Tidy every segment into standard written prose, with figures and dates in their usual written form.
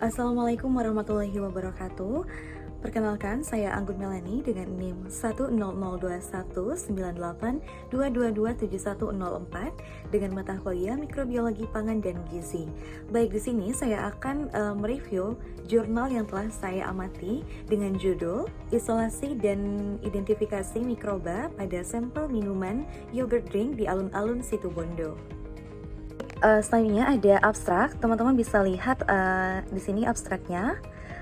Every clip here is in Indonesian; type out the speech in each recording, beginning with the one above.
Assalamualaikum warahmatullahi wabarakatuh. Perkenalkan, saya Anggun Melani dengan NIM 1002198222710 dengan mata kuliah Mikrobiologi Pangan dan Gizi. Baik, di sini saya akan mereview jurnal yang telah saya amati dengan judul Isolasi dan Identifikasi Mikroba pada Sampel Minuman Yogurt Drink di Alun-Alun Situbondo. Selanjutnya ada abstrak, teman-teman bisa lihat di sini abstraknya.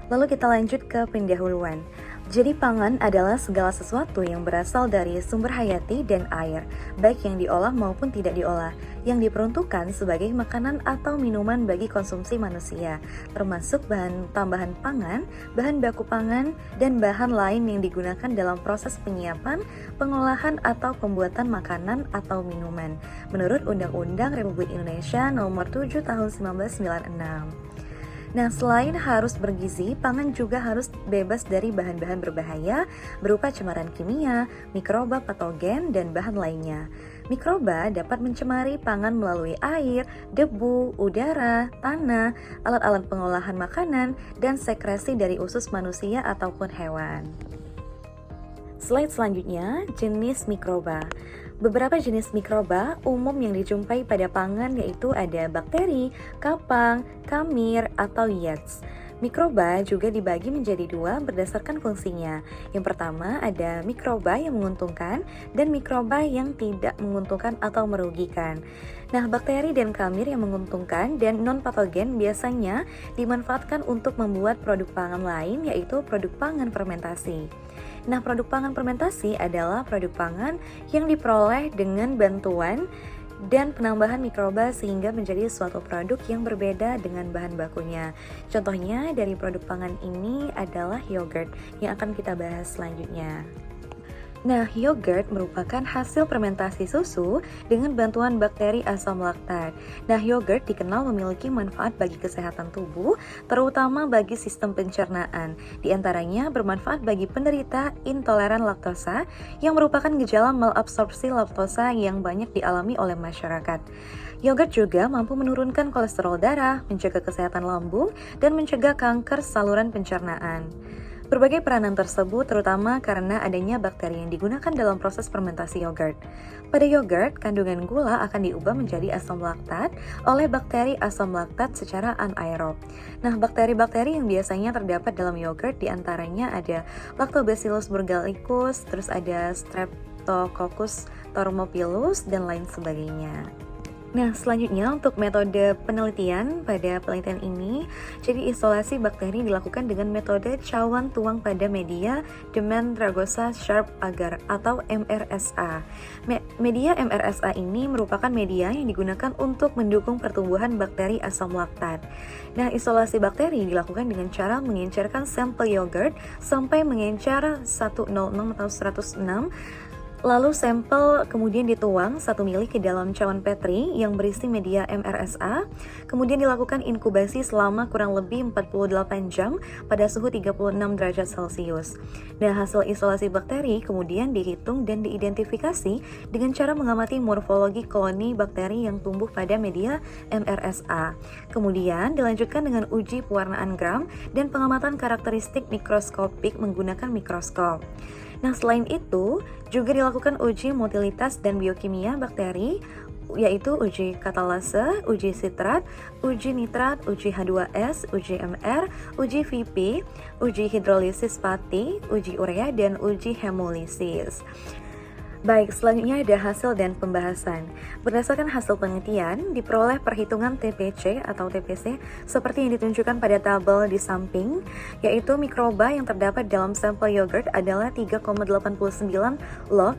Lalu kita lanjut ke pendahuluan. Jadi pangan adalah segala sesuatu yang berasal dari sumber hayati dan air, baik yang diolah maupun tidak diolah, yang diperuntukkan sebagai makanan atau minuman bagi konsumsi manusia, termasuk bahan tambahan pangan, bahan baku pangan, dan bahan lain yang digunakan dalam proses penyiapan, pengolahan, atau pembuatan makanan atau minuman, menurut Undang-Undang Republik Indonesia Nomor 7 Tahun 1996. Nah, selain harus bergizi, pangan juga harus bebas dari bahan-bahan berbahaya berupa cemaran kimia, mikroba patogen, dan bahan lainnya. Mikroba dapat mencemari pangan melalui air, debu, udara, tanah, alat-alat pengolahan makanan, dan sekresi dari usus manusia ataupun hewan. Slide selanjutnya, jenis mikroba. Beberapa jenis mikroba umum yang dijumpai pada pangan yaitu ada bakteri, kapang, kamir, atau yeast. Mikroba juga dibagi menjadi dua berdasarkan fungsinya. Yang pertama ada mikroba yang menguntungkan dan mikroba yang tidak menguntungkan atau merugikan. Nah, bakteri dan kamir yang menguntungkan dan non-patogen biasanya dimanfaatkan untuk membuat produk pangan lain yaitu produk pangan fermentasi. Nah, produk pangan fermentasi adalah produk pangan yang diperoleh dengan bantuan dan penambahan mikroba sehingga menjadi suatu produk yang berbeda dengan bahan bakunya. Contohnya dari produk pangan ini adalah yogurt yang akan kita bahas selanjutnya. Nah, yogurt merupakan hasil fermentasi susu dengan bantuan bakteri asam laktat. Nah, yogurt dikenal memiliki manfaat bagi kesehatan tubuh, terutama bagi sistem pencernaan. Di antaranya bermanfaat bagi penderita intoleran laktosa yang merupakan gejala malabsorpsi laktosa yang banyak dialami oleh masyarakat. Yogurt juga mampu menurunkan kolesterol darah, menjaga kesehatan lambung, dan mencegah kanker saluran pencernaan. Berbagai peranan tersebut terutama karena adanya bakteri yang digunakan dalam proses fermentasi yogurt. Pada yogurt, kandungan gula akan diubah menjadi asam laktat oleh bakteri asam laktat secara anaerob. Nah, bakteri-bakteri yang biasanya terdapat dalam yogurt diantaranya ada Lactobacillus burgallicus, terus ada Streptococcus thermophilus, dan lain sebagainya. Nah, selanjutnya untuk metode penelitian pada penelitian ini, jadi isolasi bakteri dilakukan dengan metode cawan tuang pada media Demand Ragosa Sharp Agar atau MRSA. Media MRSA ini merupakan media yang digunakan untuk mendukung pertumbuhan bakteri asam laktat. Nah, isolasi bakteri dilakukan dengan cara mengencerkan sampel yogurt sampai mengencar 106 atau 106. Lalu sampel kemudian dituang 1 mili ke dalam cawan Petri yang berisi media MRSA, kemudian dilakukan inkubasi selama kurang lebih 48 jam pada suhu 36 derajat Celcius. Nah, hasil isolasi bakteri kemudian dihitung dan diidentifikasi dengan cara mengamati morfologi koloni bakteri yang tumbuh pada media MRSA. Kemudian dilanjutkan dengan uji pewarnaan gram dan pengamatan karakteristik mikroskopik menggunakan mikroskop. Nah, selain itu, juga dilakukan uji motilitas dan biokimia bakteri, yaitu uji katalase, uji sitrat, uji nitrat, uji H2S, uji MR, uji VP, uji hidrolisis pati, uji urea, dan uji hemolisis. Baik, selanjutnya ada hasil dan pembahasan. Berdasarkan hasil penelitian, diperoleh perhitungan TPC atau TPC seperti yang ditunjukkan pada tabel di samping, yaitu mikroba yang terdapat dalam sampel yogurt adalah 3,89 log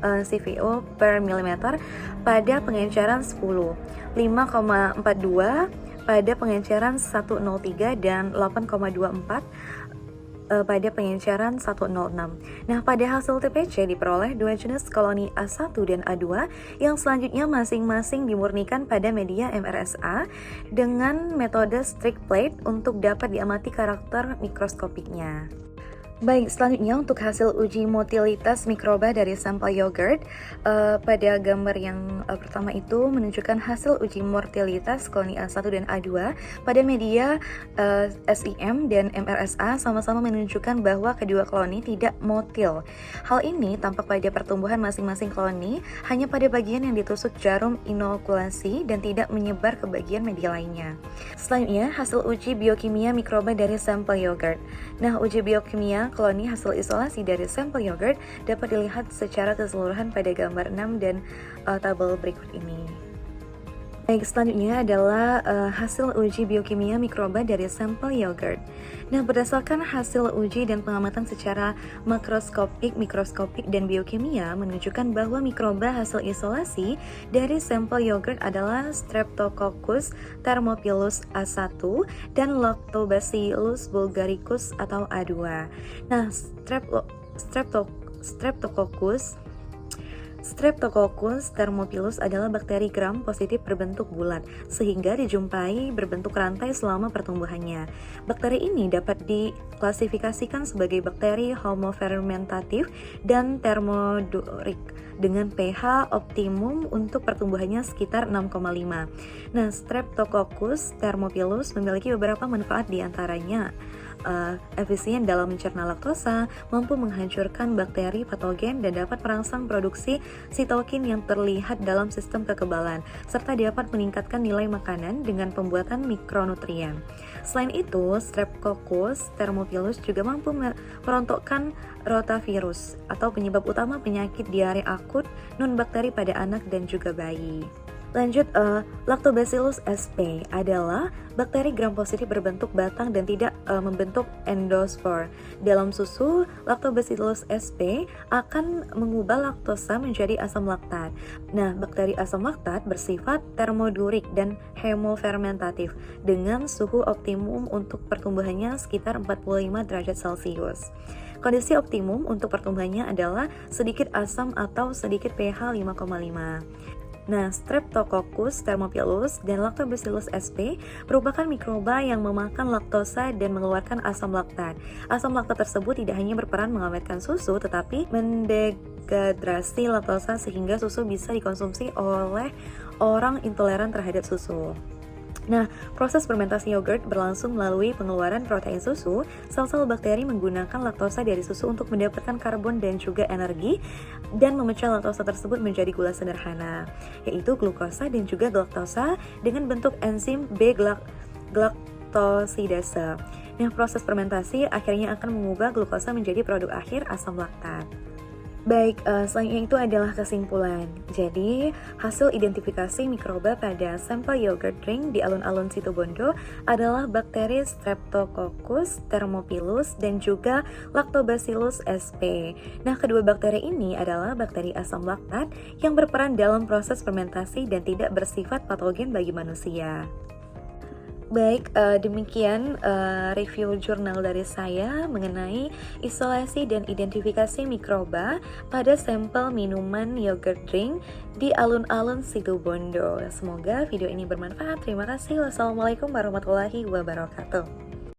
CVO per milimeter pada pengenceran 10, 5,42 pada pengenceran 103, dan 8,24 pada pengenceran 106. Nah, pada hasil TPC diperoleh dua jenis koloni A1 dan A2 yang selanjutnya masing-masing dimurnikan pada media MRSA dengan metode strict plate untuk dapat diamati karakter mikroskopiknya. Baik, selanjutnya untuk hasil uji motilitas mikroba dari sampel yogurt, pada gambar yang pertama itu menunjukkan hasil uji motilitas koloni A1 dan A2 pada media SIM dan MRSA sama-sama menunjukkan bahwa kedua koloni tidak motil. Hal ini tampak pada pertumbuhan masing-masing koloni hanya pada bagian yang ditusuk jarum inokulasi dan tidak menyebar ke bagian media lainnya. Selanjutnya, hasil uji biokimia mikroba dari sampel yogurt. Nah, uji biokimia koloni hasil isolasi dari sampel yogurt dapat dilihat secara keseluruhan pada gambar 6 dan tabel berikut ini. Baik, selanjutnya adalah hasil uji biokimia mikroba dari sampel yogurt. Nah, berdasarkan hasil uji dan pengamatan secara makroskopik, mikroskopik, dan biokimia menunjukkan bahwa mikroba hasil isolasi dari sampel yogurt adalah Streptococcus thermophilus A1 dan Lactobacillus bulgaricus atau A2. Nah, Streptococcus thermophilus adalah bakteri gram positif berbentuk bulat, sehingga dijumpai berbentuk rantai selama pertumbuhannya. Bakteri ini dapat diklasifikasikan sebagai bakteri homofermentatif dan thermodurik dengan pH optimum untuk pertumbuhannya sekitar 6,5. Nah, Streptococcus thermophilus memiliki beberapa manfaat diantaranya efisien dalam mencerna laktosa, mampu menghancurkan bakteri patogen dan dapat merangsang produksi sitokin yang terlihat dalam sistem kekebalan, serta dapat meningkatkan nilai makanan dengan pembuatan mikronutrien. Selain itu, Streptococcus thermophilus juga mampu merontokkan rotavirus atau penyebab utama penyakit diare akut non-bakteri pada anak dan juga bayi. Lanjut, Lactobacillus sp adalah bakteri gram positif berbentuk batang dan tidak membentuk endospor. Dalam susu, Lactobacillus sp akan mengubah laktosa menjadi asam laktat. Nah, bakteri asam laktat bersifat termodurik dan hemofermentatif dengan suhu optimum untuk pertumbuhannya sekitar 45 derajat Celcius. Kondisi optimum untuk pertumbuhannya adalah sedikit asam atau sedikit pH 5,5. Nah, Streptococcus thermophilus dan Lactobacillus sp merupakan mikroba yang memakan laktosa dan mengeluarkan asam laktat. Asam laktat tersebut tidak hanya berperan mengawetkan susu, tetapi mendegradrasi laktosa sehingga susu bisa dikonsumsi oleh orang intoleran terhadap susu. Nah, proses fermentasi yogurt berlangsung melalui pengeluaran protein susu. Sel-sel bakteri menggunakan laktosa dari susu untuk mendapatkan karbon dan juga energi dan memecah laktosa tersebut menjadi gula sederhana, yaitu glukosa dan juga galaktosa dengan bentuk enzim B-galaktosidase. Nah, proses fermentasi akhirnya akan mengubah glukosa menjadi produk akhir asam laktat. Baik, selanjutnya itu adalah kesimpulan. Jadi, hasil identifikasi mikroba pada sampel yogurt drink di alun-alun Situbondo adalah bakteri Streptococcus thermophilus dan juga Lactobacillus sp. Nah, kedua bakteri ini adalah bakteri asam laktat yang berperan dalam proses fermentasi dan tidak bersifat patogen bagi manusia. Baik, demikian review jurnal dari saya mengenai isolasi dan identifikasi mikroba pada sampel minuman yogurt drink di alun-alun Situbondo. Semoga video ini bermanfaat. Terima kasih. Wassalamualaikum warahmatullahi wabarakatuh.